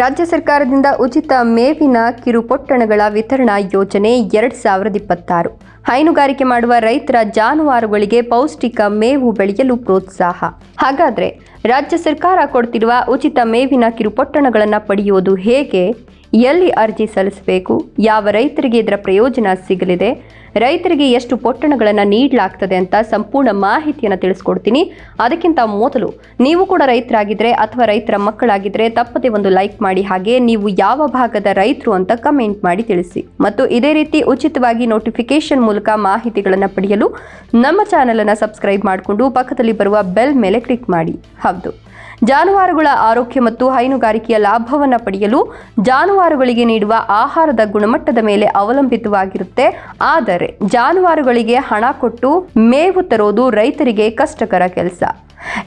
ರಾಜ್ಯ ಸರ್ಕಾರದಿಂದ ಉಚಿತ ಮೇವಿನ ಕಿರುಪೊಟ್ಟಣಗಳ ವಿತರಣಾ ಯೋಜನೆ 2026 ಹೈನುಗಾರಿಕೆ ಮಾಡುವ ರೈತರ ಜಾನುವಾರುಗಳಿಗೆ ಪೌಷ್ಟಿಕ ಮೇವು ಬೆಳೆಯಲು ಪ್ರೋತ್ಸಾಹ. ಹಾಗಾದ್ರೆ ರಾಜ್ಯ ಸರ್ಕಾರ ಕೊಡ್ತಿರುವ ಉಚಿತ ಮೇವಿನ ಕಿರುಪೊಟ್ಟಣಗಳನ್ನು ಪಡೆಯುವುದು ಹೇಗೆ? ಎಲ್ಲಿ ಅರ್ಜಿ ಸಲ್ಲಿಸಬೇಕು? ಯಾವ ರೈತರಿಗೆ ಇದರ ಪ್ರಯೋಜನ ಸಿಗಲಿದೆ? ರೈತರಿಗೆ ಎಷ್ಟು ಪೊಟ್ಟಣಗಳನ್ನು ನೀಡಲಾಗ್ತದೆ ಅಂತ ಸಂಪೂರ್ಣ ಮಾಹಿತಿಯನ್ನು ತಿಳಿಸ್ಕೊಡ್ತೀನಿ. ಅದಕ್ಕಿಂತ ಮೊದಲು ನೀವು ಕೂಡ ರೈತರಾಗಿದ್ದರೆ ಅಥವಾ ರೈತರ ಮಕ್ಕಳಾಗಿದ್ದರೆ ತಪ್ಪದೆ ಒಂದು ಲೈಕ್ ಮಾಡಿ, ಹಾಗೆ ನೀವು ಯಾವ ಭಾಗದ ರೈತರು ಅಂತ ಕಮೆಂಟ್ ಮಾಡಿ ತಿಳಿಸಿ. ಮತ್ತು ಇದೇ ರೀತಿ ಉಚಿತವಾಗಿ ನೋಟಿಫಿಕೇಶನ್ ಮೂಲಕ ಮಾಹಿತಿಗಳನ್ನು ಪಡೆಯಲು ನಮ್ಮ ಚಾನೆಲ್ ಅನ್ನು ಸಬ್ಸ್ಕ್ರೈಬ್ ಮಾಡಿಕೊಂಡು ಪಕ್ಕದಲ್ಲಿ ಬರುವ ಬೆಲ್ ಮೇಲೆ ಕ್ಲಿಕ್ ಮಾಡಿ. ಹೌದು, ಜಾನುವಾರುಗಳ ಆರೋಗ್ಯ ಮತ್ತು ಹೈನುಗಾರಿಕೆಯ ಲಾಭವನ್ನು ಪಡೆಯಲು ಜಾನುವಾರುಗಳಿಗೆ ನೀಡುವ ಆಹಾರದ ಗುಣಮಟ್ಟದ ಮೇಲೆ ಅವಲಂಬಿತವಾಗಿರುತ್ತೆ. ಆದರೆ ಜಾನುವಾರುಗಳಿಗೆ ಹಣ ಕೊಟ್ಟು ಮೇವು ತರೋದು ರೈತರಿಗೆ ಕಷ್ಟಕರ ಕೆಲಸ.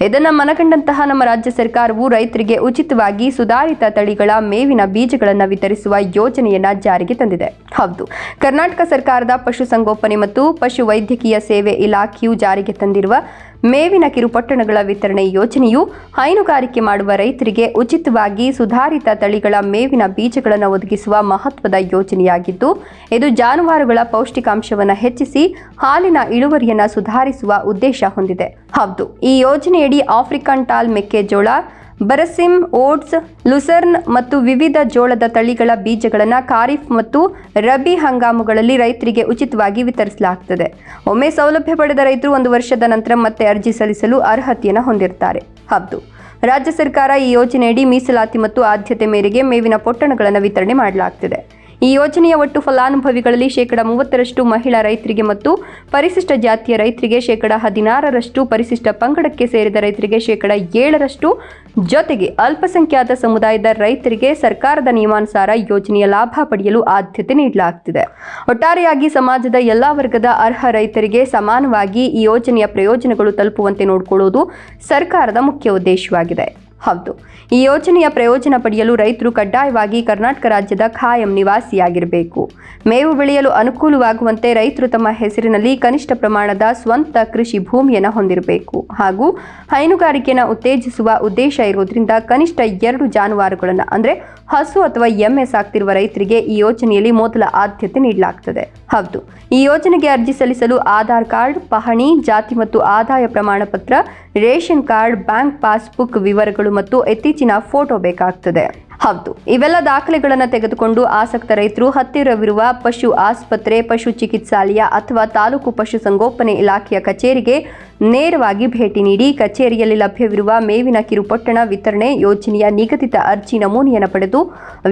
ಇದನ್ನು ಮನಗಂಡಂತಹ ನಮ್ಮ ರಾಜ್ಯ ಸರ್ಕಾರವು ರೈತರಿಗೆ ಉಚಿತವಾಗಿ ಸುಧಾರಿತ ತಳಿಗಳ ಮೇವಿನ ಬೀಜಗಳನ್ನು ವಿತರಿಸುವ ಯೋಜನೆಯನ್ನ ಜಾರಿಗೆ ತಂದಿದೆ. ಹೌದು, ಕರ್ನಾಟಕ ಸರ್ಕಾರದ ಪಶುಸಂಗೋಪನೆ ಮತ್ತು ಪಶು ವೈದ್ಯಕೀಯ ಸೇವೆ ಇಲಾಖೆಯು ಜಾರಿಗೆ ತಂದಿರುವ ಮೇವಿನ ಕಿರುಪೊಟ್ಟಣಗಳ ವಿತರಣೆ ಯೋಜನೆಯು ಹೈನುಗಾರಿಕೆ ಮಾಡುವ ರೈತರಿಗೆ ಉಚಿತವಾಗಿ ಸುಧಾರಿತ ತಳಿಗಳ ಮೇವಿನ ಬೀಜಗಳನ್ನು ಒದಗಿಸುವ ಮಹತ್ವದ ಯೋಜನೆಯಾಗಿದ್ದು, ಇದು ಜಾನುವಾರುಗಳ ಪೌಷ್ಟಿಕಾಂಶವನ್ನು ಹೆಚ್ಚಿಸಿ ಹಾಲಿನ ಇಳುವರಿಯನ್ನು ಸುಧಾರಿಸುವ ಉದ್ದೇಶ ಹೊಂದಿದೆ. ಹೌದು, ಈ ಯೋಜನೆಯಡಿ ಆಫ್ರಿಕನ್ ಟಾಲ್ ಮೆಕ್ಕೆಜೋಳ, ಬರಸಿಮ್, ಓಟ್ಸ್, ಲುಸರ್ನ್ ಮತ್ತು ವಿವಿಧ ಜೋಳದ ತಳಿಗಳ ಬೀಜಗಳನ್ನು ಖಾರಿಫ್ ಮತ್ತು ರಬಿ ಹಂಗಾಮುಗಳಲ್ಲಿ ರೈತರಿಗೆ ಉಚಿತವಾಗಿ ವಿತರಿಸಲಾಗುತ್ತದೆ. ಒಮ್ಮೆ ಸೌಲಭ್ಯ ಪಡೆದ ರೈತರು 1 ವರ್ಷದ ನಂತರ ಮತ್ತೆ ಅರ್ಜಿ ಸಲ್ಲಿಸಲು ಅರ್ಹತೆಯನ್ನು ಹೊಂದಿರುತ್ತಾರೆ. ಹೌದು, ರಾಜ್ಯ ಸರ್ಕಾರ ಈ ಯೋಜನೆಯಡಿ ಮೀಸಲಾತಿ ಮತ್ತು ಆದ್ಯತೆ ಮೇರೆಗೆ ಮೇವಿನ ಪೊಟ್ಟಣಗಳನ್ನು ವಿತರಣೆ ಮಾಡಲಾಗುತ್ತಿದೆ. ಈ ಯೋಜನೆಯ ಒಟ್ಟು ಫಲಾನುಭವಿಗಳಲ್ಲಿ 30% ಮಹಿಳಾ ರೈತರಿಗೆ ಮತ್ತು ಪರಿಶಿಷ್ಟ ಜಾತಿಯ ರೈತರಿಗೆ 16%, ಪರಿಶಿಷ್ಟ ಪಂಗಡಕ್ಕೆ ಸೇರಿದ ರೈತರಿಗೆ 7%, ಜೊತೆಗೆ ಅಲ್ಪಸಂಖ್ಯಾತ ಸಮುದಾಯದ ರೈತರಿಗೆ ಸರ್ಕಾರದ ನಿಯಮಾನುಸಾರ ಯೋಜನೆಯ ಲಾಭ ಪಡೆಯಲು ಆದ್ಯತೆ ನೀಡಲಾಗುತ್ತಿದೆ. ಒಟ್ಟಾರೆಯಾಗಿ ಸಮಾಜದ ಎಲ್ಲಾ ವರ್ಗದ ಅರ್ಹ ರೈತರಿಗೆ ಸಮಾನವಾಗಿ ಈ ಯೋಜನೆಯ ಪ್ರಯೋಜನಗಳು ತಲುಪುವಂತೆ ನೋಡಿಕೊಳ್ಳುವುದು ಸರ್ಕಾರದ ಮುಖ್ಯ ಉದ್ದೇಶವಾಗಿದೆ. ಹೌದು, ಈ ಯೋಜನೆಯ ಪ್ರಯೋಜನ ಪಡೆಯಲು ರೈತರು ಕಡ್ಡಾಯವಾಗಿ ಕರ್ನಾಟಕ ರಾಜ್ಯದ ಖಾಯಂ ನಿವಾಸಿಯಾಗಿರಬೇಕು. ಮೇವು ಬೆಳೆಯಲು ಅನುಕೂಲವಾಗುವಂತೆ ರೈತರು ತಮ್ಮ ಹೆಸರಿನಲ್ಲಿ ಕನಿಷ್ಠ ಪ್ರಮಾಣದ ಸ್ವಂತ ಕೃಷಿ ಭೂಮಿಯನ್ನು ಹೊಂದಿರಬೇಕು. ಹಾಗೂ ಹೈನುಗಾರಿಕೆಯನ್ನು ಉತ್ತೇಜಿಸುವ ಉದ್ದೇಶ ಇರುವುದರಿಂದ ಕನಿಷ್ಠ 2 ಜಾನುವಾರುಗಳನ್ನು ಅಂದರೆ ಹಸು ಅಥವಾ ಎಮ್ಮೆ ಸಾಕ್ತಿರುವ ರೈತರಿಗೆ ಈ ಯೋಜನೆಯಲ್ಲಿ ಮೊದಲ ಆದ್ಯತೆ ನೀಡಲಾಗುತ್ತದೆ. ಹೌದು, ಈ ಯೋಜನೆಗೆ ಅರ್ಜಿ ಸಲ್ಲಿಸಲು ಆಧಾರ್ ಕಾರ್ಡ್, ಪಹಣಿ, ಜಾತಿ ಮತ್ತು ಆದಾಯ ಪ್ರಮಾಣ ಪತ್ರ, ರೇಷನ್ ಕಾರ್ಡ್, ಬ್ಯಾಂಕ್ ಪಾಸ್ಬುಕ್ ವಿವರಗಳು ಮತ್ತು ಇತ್ತೀಚಿನ ಫೋಟೋ ಬೇಕಾಗುತ್ತದೆ. ಹೌದು, ಇವೆಲ್ಲ ದಾಖಲೆಗಳನ್ನು ತೆಗೆದುಕೊಂಡು ಆಸಕ್ತ ರೈತರು ಹತ್ತಿರವಿರುವ ಪಶು ಆಸ್ಪತ್ರೆ, ಪಶು ಚಿಕಿತ್ಸಾಲಯ ಅಥವಾ ತಾಲೂಕು ಪಶುಸಂಗೋಪನೆ ಇಲಾಖೆಯ ಕಚೇರಿಗೆ ನೇರವಾಗಿ ಭೇಟಿ ನೀಡಿ ಕಚೇರಿಯಲ್ಲಿ ಲಭ್ಯವಿರುವ ಮೇವಿನ ಕಿರುಪೊಟ್ಟಣ ವಿತರಣೆ ಯೋಜನೆಯ ನಿಗದಿತ ಅರ್ಜಿ ನಮೂನೆಯನ್ನು ಪಡೆದು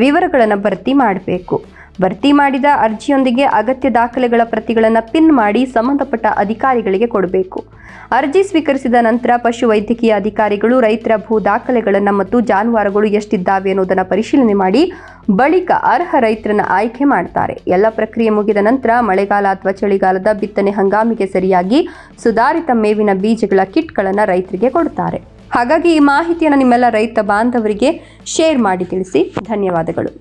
ವಿವರಗಳನ್ನು ಭರ್ತಿ ಮಾಡಬೇಕು. ಭರ್ತಿ ಮಾಡಿದ ಅರ್ಜಿಯೊಂದಿಗೆ ಅಗತ್ಯ ದಾಖಲೆಗಳ ಪ್ರತಿಗಳನ್ನು ಪಿನ್ ಮಾಡಿ ಸಂಬಂಧಪಟ್ಟ ಅಧಿಕಾರಿಗಳಿಗೆ ಕೊಡಬೇಕು. ಅರ್ಜಿ ಸ್ವೀಕರಿಸಿದ ನಂತರ ಪಶು ವೈದ್ಯಕೀಯ ಅಧಿಕಾರಿಗಳು ರೈತರ ಭೂ ದಾಖಲೆಗಳನ್ನು ಮತ್ತು ಜಾನುವಾರುಗಳು ಎಷ್ಟಿದ್ದಾವೆ ಅನ್ನೋದನ್ನು ಪರಿಶೀಲನೆ ಮಾಡಿ ಬಳಿಕ ಅರ್ಹ ರೈತರನ್ನು ಆಯ್ಕೆ ಮಾಡ್ತಾರೆ. ಎಲ್ಲ ಪ್ರಕ್ರಿಯೆ ಮುಗಿದ ನಂತರ ಮಳೆಗಾಲ ಅಥವಾ ಚಳಿಗಾಲದ ಬಿತ್ತನೆ ಹಂಗಾಮಿಗೆ ಸರಿಯಾಗಿ ಸುಧಾರಿತ ಮೇವಿನ ಬೀಜಗಳ ಕಿಟ್ಗಳನ್ನು ರೈತರಿಗೆ ಕೊಡ್ತಾರೆ. ಹಾಗಾಗಿ ಈ ಮಾಹಿತಿಯನ್ನು ನಿಮ್ಮೆಲ್ಲ ರೈತ ಬಾಂಧವರಿಗೆ ಶೇರ್ ಮಾಡಿ ತಿಳಿಸಿ. ಧನ್ಯವಾದಗಳು.